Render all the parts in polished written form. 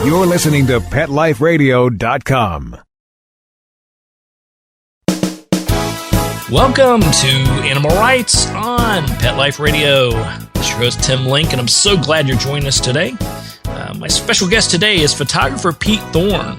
You're listening to PetLifeRadio.com. Welcome to Animal Rights on Pet Life Radio. It's your host, Tim Link, and I'm so glad you're joining us today. My special guest today is photographer Pete Thorne.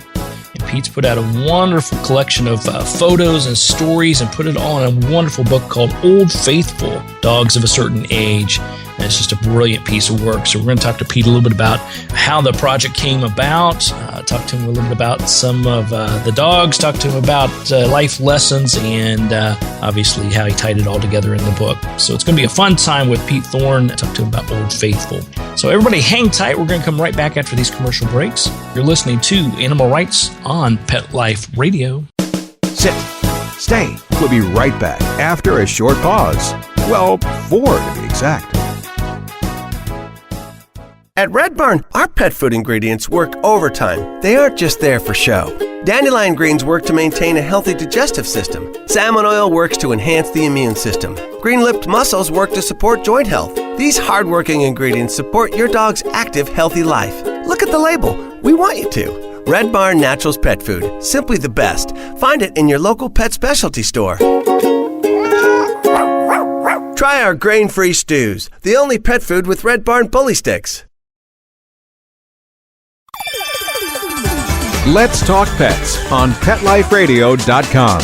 And Pete's put out a wonderful collection of photos and stories and put it all in a wonderful book called Old Faithful, Dogs of a Certain Age. And it's just a brilliant piece of work. So we're going to talk to Pete a little bit about how the project came about, talk to him a little bit about some of the dogs, talk to him about life lessons, and obviously how he tied it all together in the book. So it's going to be a fun time with Pete Thorne. Talk to him about Old Faithful. So everybody hang tight. We're going to come right back after these commercial breaks. You're listening to Animal Rights on Pet Life Radio. Sit. Stay. We'll be right back after a short pause. Well, 4 to be exact. At Red Barn, our pet food ingredients work overtime. They aren't just there for show. Dandelion greens work to maintain a healthy digestive system. Salmon oil works to enhance the immune system. Green-lipped mussels work to support joint health. These hard-working ingredients support your dog's active, healthy life. Look at the label. We want you to. Red Barn Naturals Pet Food. Simply the best. Find it in your local pet specialty store. Try our grain-free stews. The only pet food with Red Barn bully sticks. Let's talk pets on PetLifeRadio.com.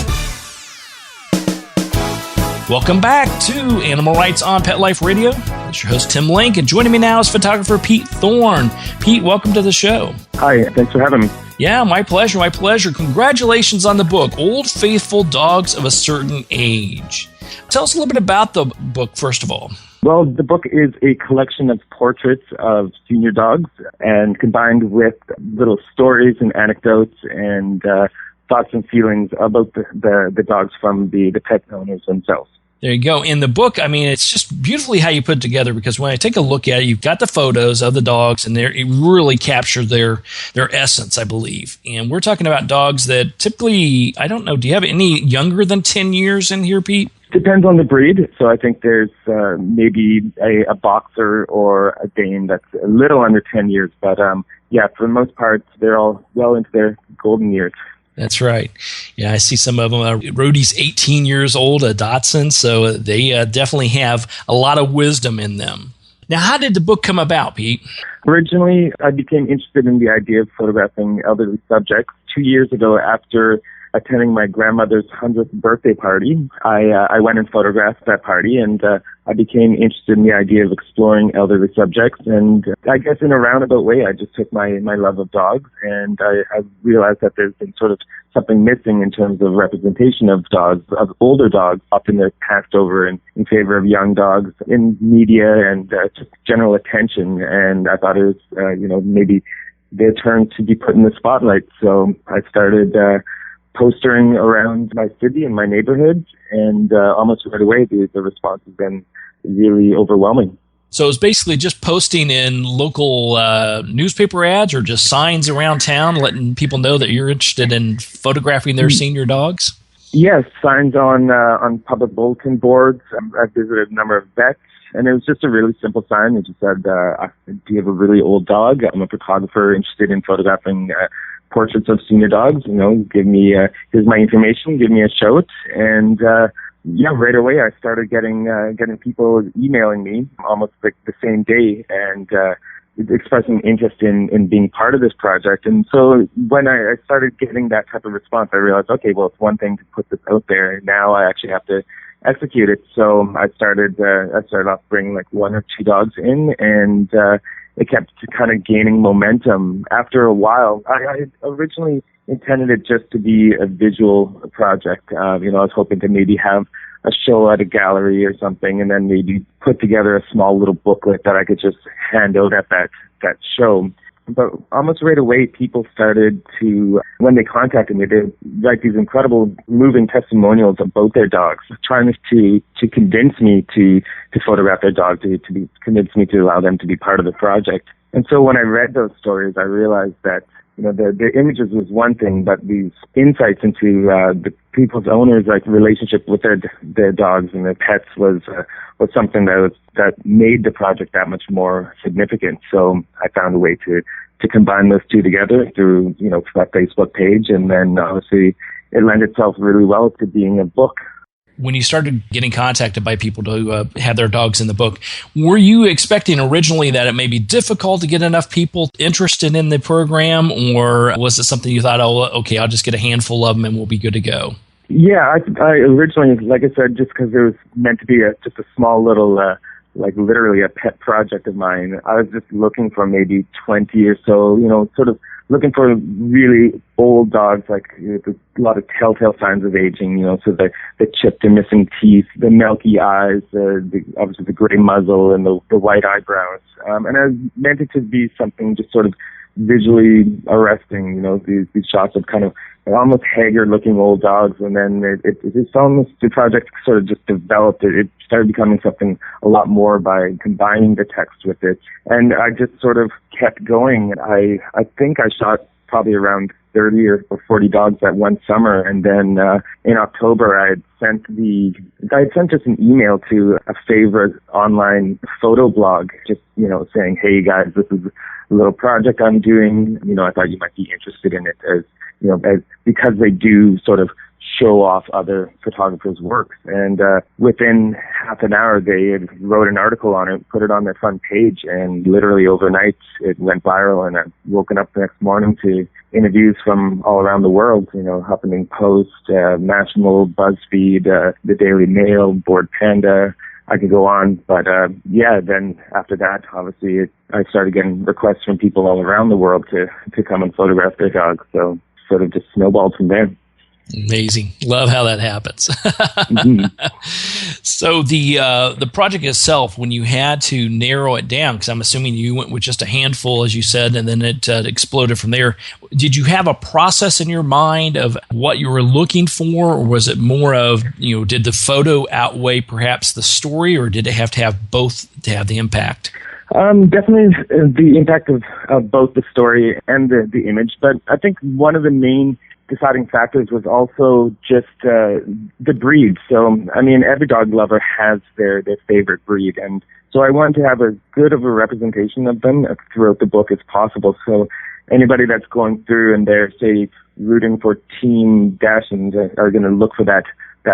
Welcome back to Animal Rights on Pet Life Radio. It's your host, Tim Link, and joining me now is photographer Pete Thorne. Pete, welcome to the show. Hi, thanks for having me. Yeah, my pleasure, my pleasure. Congratulations on the book, Old Faithful, Dogs of a Certain Age. Tell us a little bit about the book, first of all. Well, the book is a collection of portraits of senior dogs and combined with little stories and anecdotes and thoughts and feelings about the dogs from the pet owners themselves. There you go. In the book, I mean, it's just beautifully how you put it together, because when I take a look at it, you've got the photos of the dogs, and it really captures their essence, I believe. And we're talking about dogs that typically, I don't know, do you have any younger than 10 years in here, Pete? Depends on the breed. So I think there's maybe a boxer or a Dane that's a little under 10 years. But yeah, for the most part, they're all well into their golden years. That's right. Yeah, I see some of them. Rhodey's 18 years old, a Dachshund, so they definitely have a lot of wisdom in them. Now, how did the book come about, Pete? Originally, I became interested in the idea of photographing elderly subjects 2 years ago after attending my grandmother's 100th birthday party. I went and photographed that party, and I became interested in the idea of exploring elderly subjects. And I guess in a roundabout way, I just took my love of dogs, and I realized that there's been sort of something missing in terms of representation of dogs, of older dogs. Often they're passed over in favor of young dogs in media and just general attention. And I thought it was, maybe their turn to be put in the spotlight. So I started postering around my city and my neighborhood, and almost right away the response has been really overwhelming. So it's basically just posting in local newspaper ads or just signs around town letting people know that you're interested in photographing their senior dogs? Yes, signs on public bulletin boards. I visited a number of vets, and it was just a really simple sign. It just said, do you have a really old dog? I'm a photographer interested in photographing portraits of senior dogs. Give me, here's my information, give me a shout. And right away I started getting people emailing me almost like the same day and expressing interest in being part of this project. And so when I started getting that type of response, I realized, okay, well, it's one thing to put this out there. Now I actually have to execute it. So I started off bringing like 1 or 2 dogs in, and it kept kind of gaining momentum. After a while, I originally intended it just to be a visual project. I was hoping to maybe have a show at a gallery or something, and then maybe put together a small little booklet that I could just hand out at that show. But almost right away, people started to, when they contacted me, they'd write these incredible, moving testimonials about their dogs, trying to convince me to photograph their dog, to convince me to allow them to be part of the project. And so when I read those stories, I realized that the images was one thing, but these insights into the people's owners' like relationship with their dogs and their pets was something that made the project that much more significant. So I found a way to combine those two together through that Facebook page, and then obviously it lent itself really well to being a book. When you started getting contacted by people to have their dogs in the book, were you expecting originally that it may be difficult to get enough people interested in the program, or was it something you thought, oh, okay, I'll just get a handful of them and we'll be good to go? Yeah, I originally, like I said, just because it was meant to be just a small little, like literally a pet project of mine, I was just looking for maybe 20 or so, sort of looking for really old dogs, like a lot of telltale signs of aging, so the chipped and missing teeth, the milky eyes, obviously the gray muzzle and the white eyebrows. And I meant it to be something just sort of visually arresting, these shots of kind of almost haggard-looking old dogs, and then it's almost, the project sort of just developed. It started becoming something a lot more by combining the text with it, and I just sort of kept going. I think I shot probably around 30 or 40 dogs that one summer, and then in October I had sent just an email to a favorite online photo blog, just saying, hey guys, this is a little project I'm doing. I thought you might be interested in it, as because they do sort of show off other photographers' works. And within half an hour, they had wrote an article on it, put it on their front page, and literally overnight it went viral. And I've woken up the next morning to interviews from all around the world, Huffington Post, National, BuzzFeed, the Daily Mail, Bored Panda. I could go on, but then after that, obviously, I started getting requests from people all around the world to come and photograph their dogs. So sort of just snowballed from there. Amazing. Love how that happens. Mm-hmm. So the project itself, when you had to narrow it down, because I'm assuming you went with just a handful, as you said, and then it exploded from there. Did you have a process in your mind of what you were looking for, or was it more of, did the photo outweigh perhaps the story, or did it have to have both to have the impact? Definitely the impact of both the story and the image. But I think one of the main deciding factors was also just the breed. So, every dog lover has their favorite breed. And so I wanted to have as good of a representation of them throughout the book as possible. So anybody that's going through and they're, say, rooting for Team Dachshund are going to look for that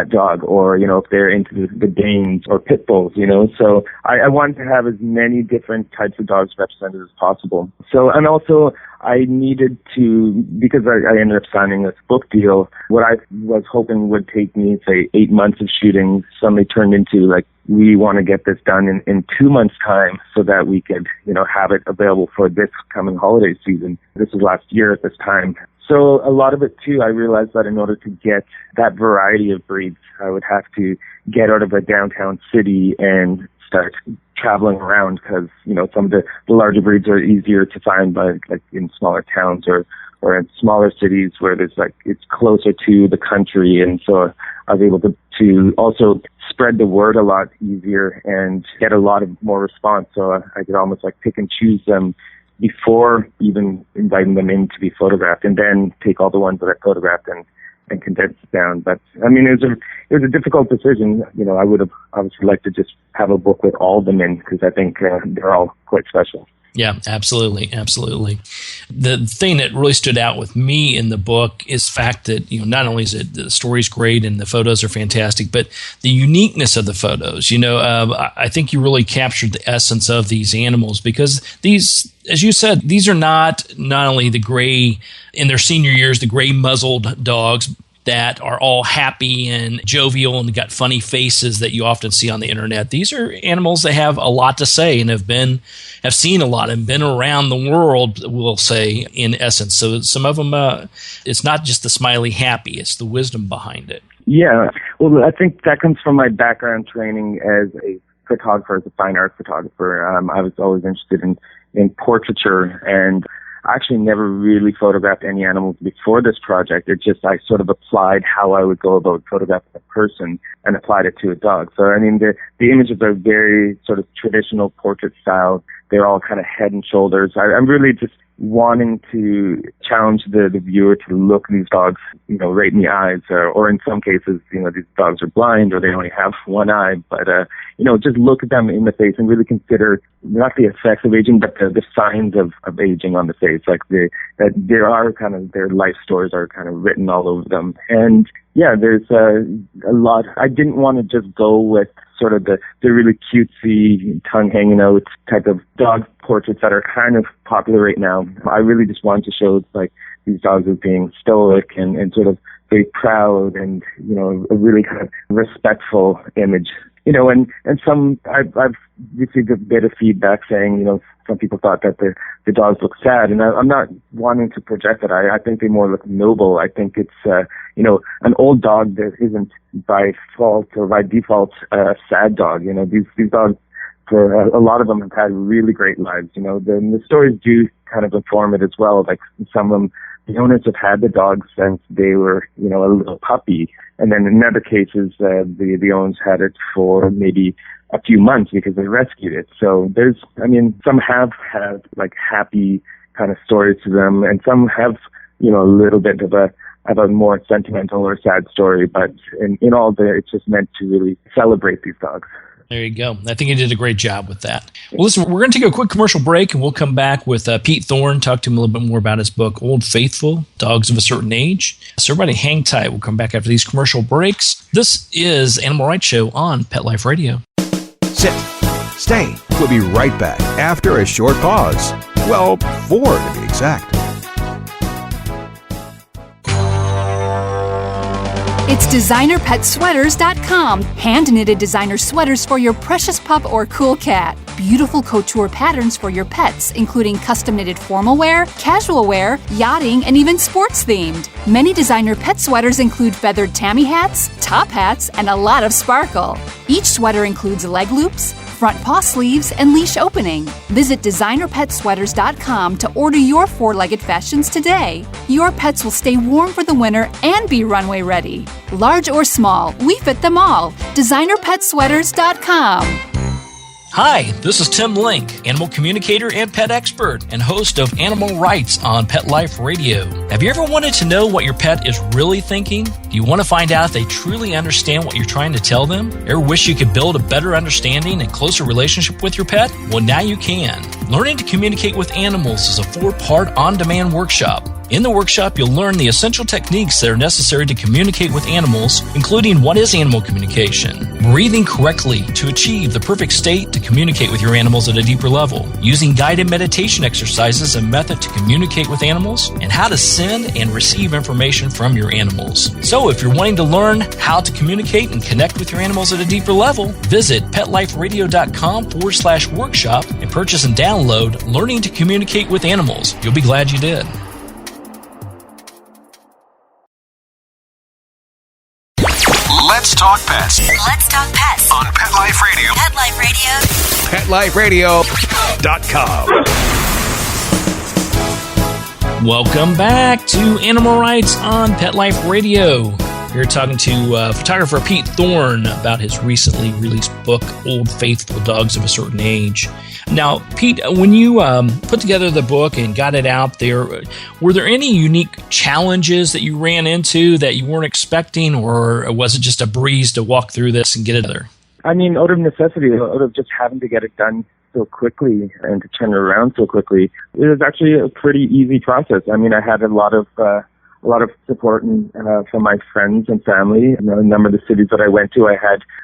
dog, or, if they're into the Danes or Pit Bulls, So I wanted to have as many different types of dogs represented as possible. So, and also I needed to, because I ended up signing this book deal, what I was hoping would take me, say, 8 months of shooting suddenly turned into, like, we want to get this done in 2 months' time so that we could, have it available for this coming holiday season. This was last year at this time. So a lot of it, too, I realized that in order to get that variety of breeds, I would have to get out of a downtown city and start traveling around, because, some of the larger breeds are easier to find in smaller towns or in smaller cities where it's closer to the country. And so I was able to also spread the word a lot easier and get a lot of more response. So I could almost pick and choose them before even inviting them in to be photographed, and then take all the ones that I photographed and condense it down. But it was a difficult decision. I would have obviously liked to just have a book with all of them in, because I think they're all quite special. Yeah, absolutely. The thing that really stood out with me in the book is the fact that, not only is it the story's great and the photos are fantastic, but the uniqueness of the photos. I think you really captured the essence of these animals, because these, as you said, these are not only the gray, in their senior years, the gray muzzled dogs that are all happy and jovial and got funny faces that you often see on the internet. These are animals that have a lot to say and have seen a lot and been around the world, we'll say, in essence. So some of them, it's not just the smiley happy, it's the wisdom behind it. Yeah. Well, I think that comes from my background training as a photographer, as a fine art photographer. I was always interested in portraiture, and I actually never really photographed any animals before this project. I sort of applied how I would go about photographing a person and applied it to a dog. So, the images are very sort of traditional portrait style. They're all kind of head and shoulders. I'm really just, wanting to challenge the viewer to look these dogs, right in the eyes, or in some cases, these dogs are blind or they only have one eye, but, just look at them in the face and really consider not the effects of aging, but the signs of aging on the face, like that there are kind of, their life stories are kind of written all over them. And yeah, there's a lot. I didn't want to just go with sort of the really cutesy, tongue hanging out type of dog portraits that are kind of popular right now. I really just wanted to show like these dogs as being stoic and sort of very proud and, a really kind of respectful image. And some, I've received a bit of feedback saying, some people thought that the dogs look sad, and I'm not wanting to project that. I think they more look noble. I think it's, an old dog that isn't by fault or by default a sad dog. These dogs, for a lot of them, have had really great lives. The stories do kind of inform it as well. Like some of them, the owners have had the dog since they were, a little puppy. And then in other cases, the owners had it for maybe a few months because they rescued it. So some have had like happy kind of stories to them, and some have, a little bit of a more sentimental or sad story. But in all, it's just meant to really celebrate these dogs. There you go. I think you did a great job with that. Well, listen, we're going to take a quick commercial break, and we'll come back with Pete Thorne, talk to him a little bit more about his book, Old Faithful, Dogs of a Certain Age. So everybody hang tight. We'll come back after these commercial breaks. This is Animal Rights Show on Pet Life Radio. Sit. Stay. We'll be right back after a short pause. Well, 4 to be exact. It's DesignerPetSweaters.com. Hand-knitted designer sweaters for your precious pup or cool cat. Beautiful couture patterns for your pets, including custom-knitted formal wear, casual wear, yachting, and even sports-themed. Many designer pet sweaters include feathered tammy hats, top hats, and a lot of sparkle. Each sweater includes leg loops, front paw sleeves, and leash opening. Visit DesignerPetSweaters.com to order your 4-legged fashions today. Your pets will stay warm for the winter and be runway ready. Large or small, we fit them all. DesignerPetSweaters.com. Hi, this is Tim Link, animal communicator and pet expert and host of Animal Rights on Pet Life Radio. Have you ever wanted to know what your pet is really thinking? Do you want to find out if they truly understand what you're trying to tell them? Ever wish you could build a better understanding and closer relationship with your pet? Well, now you can. Learning to Communicate with Animals is a 4-part on-demand workshop. In the workshop, you'll learn the essential techniques that are necessary to communicate with animals, including what is animal communication, breathing correctly to achieve the perfect state to communicate with your animals at a deeper level, using guided meditation exercises and method to communicate with animals, and how to send and receive information from your animals. So if you're wanting to learn how to communicate and connect with your animals at a deeper level, visit PetLifeRadio.com/workshop and purchase and download Learning to Communicate with Animals. You'll be glad you did. Let's talk pets. Let's talk pets On Pet Life Radio. Pet Life Radio. PetLifeRadio.com. Welcome back to Animal Rights on Pet Life Radio. We're talking to photographer Pete Thorne about his recently released book, Old Faithful, Dogs of a Certain Age. Now, Pete, when you put together the book and got it out there, were there any unique challenges that you ran into that you weren't expecting, or was it just a breeze to walk through this and get it there? I mean, out of necessity, out of just having to get it done so quickly and to turn it around so quickly, it was actually a pretty easy process. I mean, I had a lot of support from my friends and family. A number of the cities that I went to, I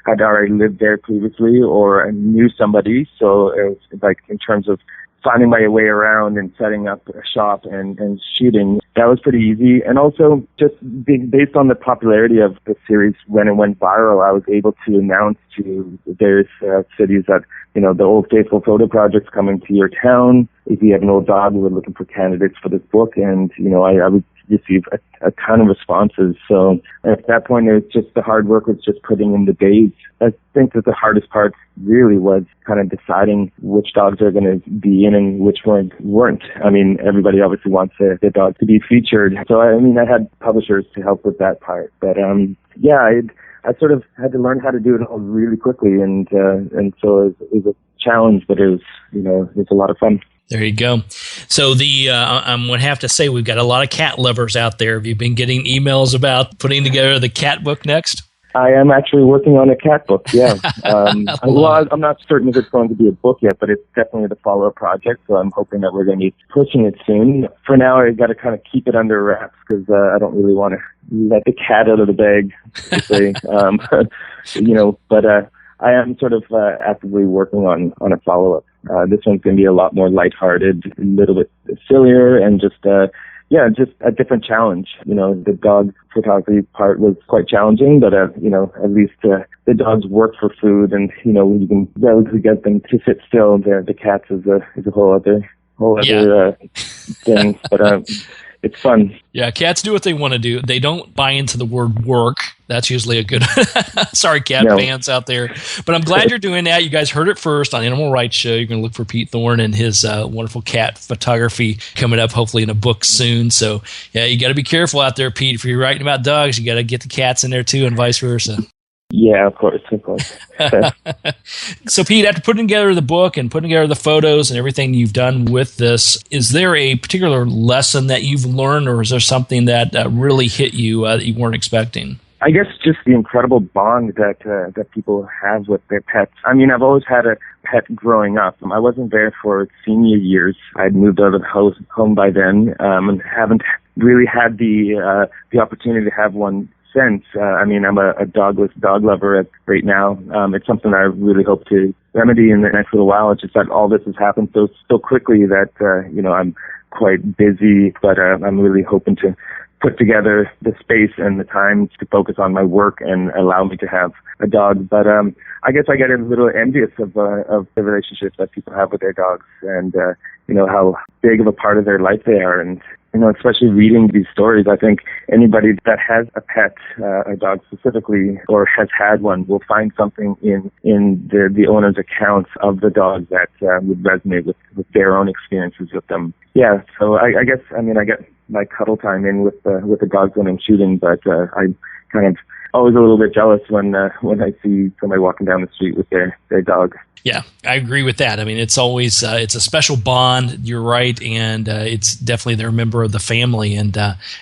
had already lived there previously, or I knew somebody. So it was like, in terms of finding my way around and setting up a shop and shooting, that was pretty easy. And also, just based on the popularity of the series when it went viral, I was able to announce to various cities that, the Old Faithful Photo Project's coming to your town. If you have an old dog, we're looking for candidates for this book. And, I would receive a ton of responses. So at that point, it was just, the hard work was just putting in the days. I think that the hardest part really was kind of deciding which dogs are going to be in and which weren't. I mean, everybody obviously wants their dog to be featured. So, I had publishers to help with that part. But, I sort of had to learn how to do it all really quickly. And so it was a challenge, but it was a lot of fun. There you go. So I'm going to have to say we've got a lot of cat lovers out there. Have you been getting emails about putting together the cat book next? I am actually working on a cat book, yeah. I'm not certain if it's going to be a book yet, but it's definitely the follow-up project, so I'm hoping that we're going to be pushing it soon. For now, I got to kind of keep it under wraps because I don't really want to let the cat out of the bag, to say. But I am sort of actively working on a follow-up. This one's going to be a lot more lighthearted, a little bit sillier, and just a different challenge. The dog photography part was quite challenging, but at least the dogs work for food, and you can relatively get them to sit still. The cats is a whole other thing, but it's fun. Yeah, cats do what they want to do. They don't buy into the word work. That's usually a good sorry, cat fans out there. But I'm glad you're doing that. You guys heard it first on Animal Rights Show. You're going to look for Pete Thorne and his wonderful cat photography coming up, hopefully in a book soon. So, yeah, you got to be careful out there, Pete. If you're writing about dogs, you got to get the cats in there too, and vice versa. Yeah, of course. So, Pete, after putting together the book and putting together the photos and everything you've done with this, is there a particular lesson that you've learned, or is there something that really hit you that you weren't expecting? I guess just the incredible bond that people have with their pets. I mean, I've always had a pet growing up. I wasn't there for senior years. I'd moved out of the home by then, and haven't really had the opportunity to have one since. I'm a dogless dog lover right now. It's something I really hope to remedy in the next little while. It's just that all this has happened so quickly that I'm quite busy, but I'm really hoping to put together the space and the time to focus on my work and allow me to have a dog. But I guess I get a little envious of the relationships that people have with their dogs, and how big of a part of their life they are. And especially reading these stories, I think anybody that has a pet, a dog specifically, or has had one, will find something in the owner's accounts of the dog that would resonate with their own experiences with them. Yeah, so I guess I get my cuddle time in with the dogs when I'm shooting, but I'm kind of always a little bit jealous when I see somebody walking down the street with their dog. Yeah, I agree with that. I mean, it's always it's a special bond. You're right, and it's definitely they're a member of the family, and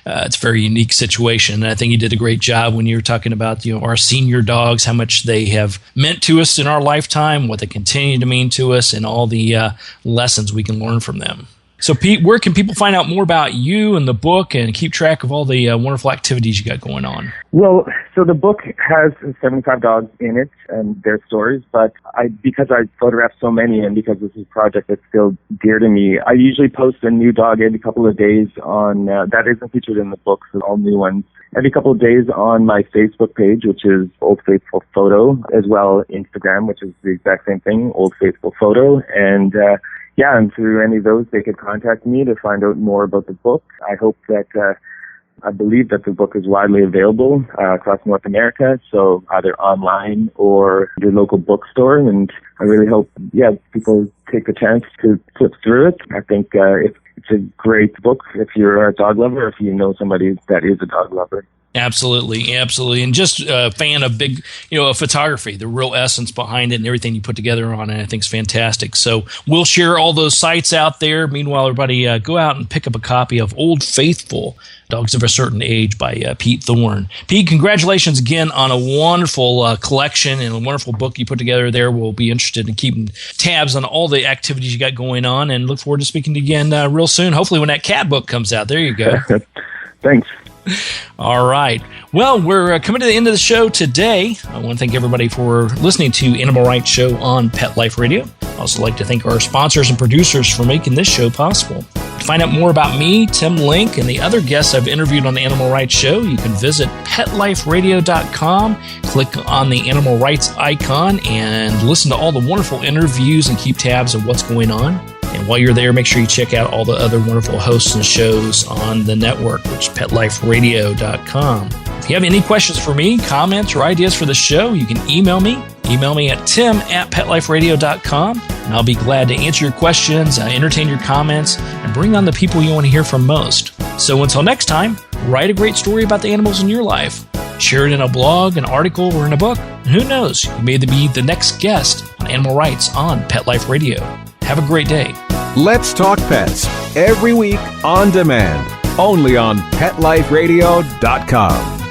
it's a very unique situation. And I think you did a great job when you were talking about our senior dogs, how much they have meant to us in our lifetime, what they continue to mean to us, and all the lessons we can learn from them. So, Pete, where can people find out more about you and the book and keep track of all the wonderful activities you got going on? Well, so the book has 75 dogs in it and their stories, but because I photographed so many and because this is a project that's still dear to me, I usually post a new dog every couple of days on, that isn't featured in the book, so all new ones, every couple of days on my Facebook page, which is Old Faithful Photo, as well Instagram, which is the exact same thing, Old Faithful Photo, and and through any of those, they could contact me to find out more about the book. I hope that, I believe that the book is widely available across North America, so either online or your local bookstore. And I really hope, people take the chance to flip through it. I think it's a great book if you're a dog lover, or if you know somebody that is a dog lover. Absolutely. And just a fan of photography, the real essence behind it and everything you put together on it, I think is fantastic. So we'll share all those sites out there. Meanwhile, everybody go out and pick up a copy of Old Faithful, Dogs of a Certain Age by Pete Thorne. Pete, congratulations again on a wonderful collection and a wonderful book you put together there. We'll be interested in keeping tabs on all the activities you got going on, and look forward to speaking to you again real soon, hopefully when that cat book comes out. There you go. Thanks. All right. Well, we're coming to the end of the show today. I want to thank everybody for listening to Animal Rights Show on Pet Life Radio. I'd also like to thank our sponsors and producers for making this show possible. To find out more about me, Tim Link, and the other guests I've interviewed on the Animal Rights Show, you can visit PetLifeRadio.com, click on the Animal Rights icon, and listen to all the wonderful interviews and keep tabs of what's going on. And while you're there, make sure you check out all the other wonderful hosts and shows on the network, which is PetLifeRadio.com. If you have any questions for me, comments, or ideas for the show, you can email me. Email me at tim@PetLifeRadio.com, and I'll be glad to answer your questions, entertain your comments, and bring on the people you want to hear from most. So until next time, write a great story about the animals in your life. share it in a blog, an article, or in a book. And who knows, you may be the next guest on Animal Rights on Pet Life Radio. Have a great day. Let's Talk Pets, every week on demand, only on PetLifeRadio.com.